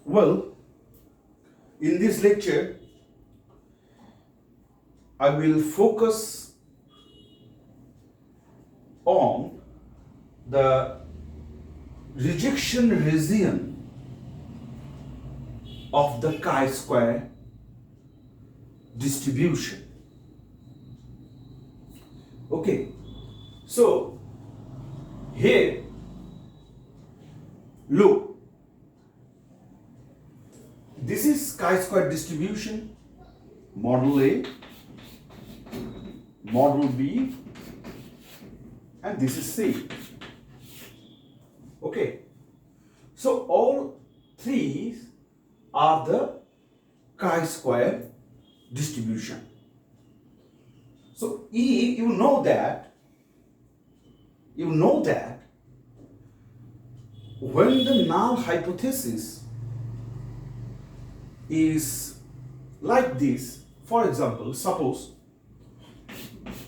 Well, in this lecture, I will focus on the rejection region of the chi-square distribution. Okay, so here, look, this is chi-square distribution, model A, model B, and this is C. Okay, so all three are the chi-square distribution. So if you know that when the null hypothesis is like this, for example, suppose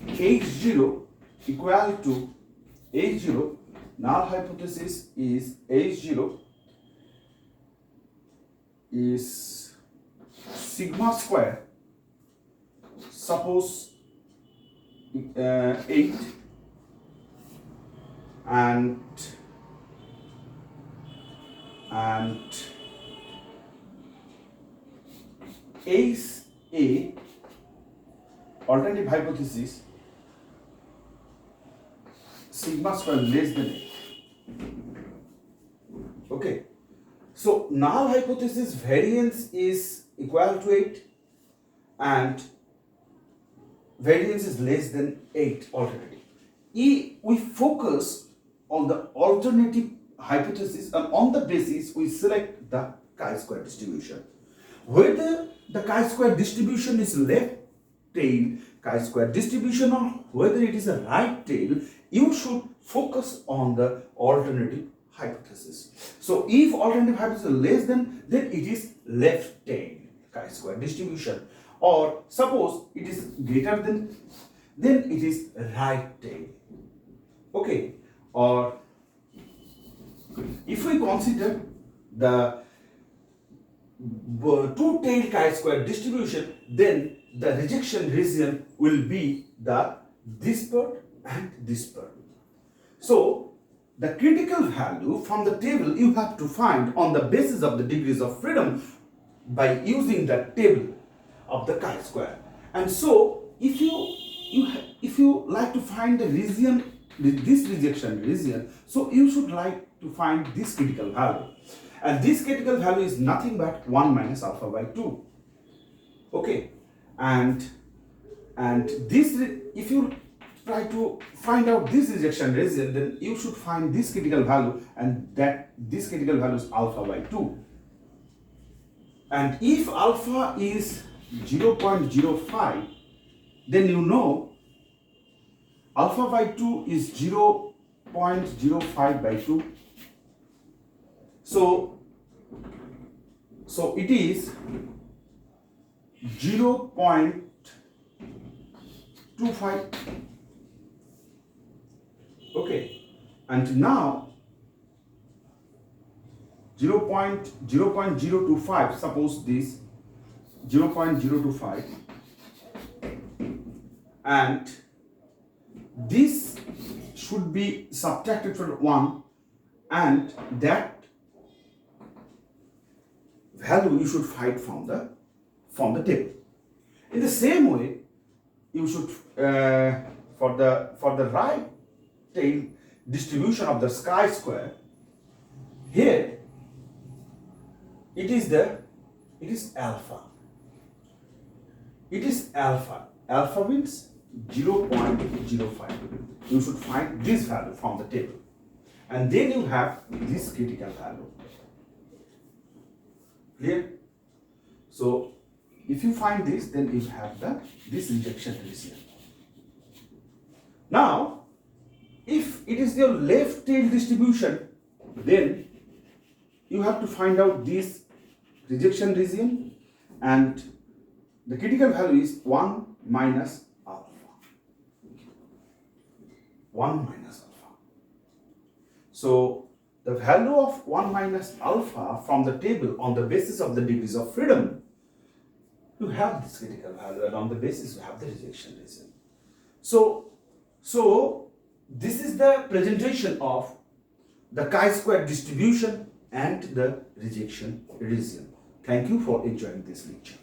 H0 equal to H0, null hypothesis is H0 is sigma square, suppose 8 and is a alternative hypothesis sigma square less than 8. Okay, so null hypothesis variance is equal to 8 and variance is less than 8 alternative. We focus on the alternative hypothesis, and on the basis we select the chi-square distribution. Whether the chi-square distribution is left tail chi-square distribution or whether it is a right tail, you should focus on the alternative hypothesis. So if alternative hypothesis is less than, then it is left tail chi-square distribution, or suppose it is greater than, then it is right tail. Okay, or if we consider the two-tailed chi-square distribution, then the rejection region will be this part and this part. So the critical value from the table you have to find on the basis of the degrees of freedom by using the table of the chi-square. And so if you like to find the region, this rejection region, so you should like to find this critical value, and this critical value is nothing but 1 minus alpha by 2. Okay, and this, if you try to find out this rejection region, then you should find this critical value, and that this critical value is alpha by 2. And if alpha is 0.05, then you know alpha by 2 is 0.05 by 2. So it is 0.25. Okay, and now 0.025, suppose this 0.025, and this should be subtracted from 1, and that value you should find from the table. In the same way, you should for the right tail distribution of the chi-square, here it is alpha. It is alpha. Alpha means 0.05. You should find this value from the table, and then you have this critical value. Clear? So if you find this, then you have this rejection region. Now, if it is your left tail distribution, then you have to find out this rejection region, and the critical value is 1 minus alpha. 1 minus alpha. So the value of 1 minus alpha from the table on the basis of the degrees of freedom, you have this critical value, and on the basis you have the rejection region. So this is the presentation of the chi-square distribution and the rejection region. Thank you for enjoying this lecture.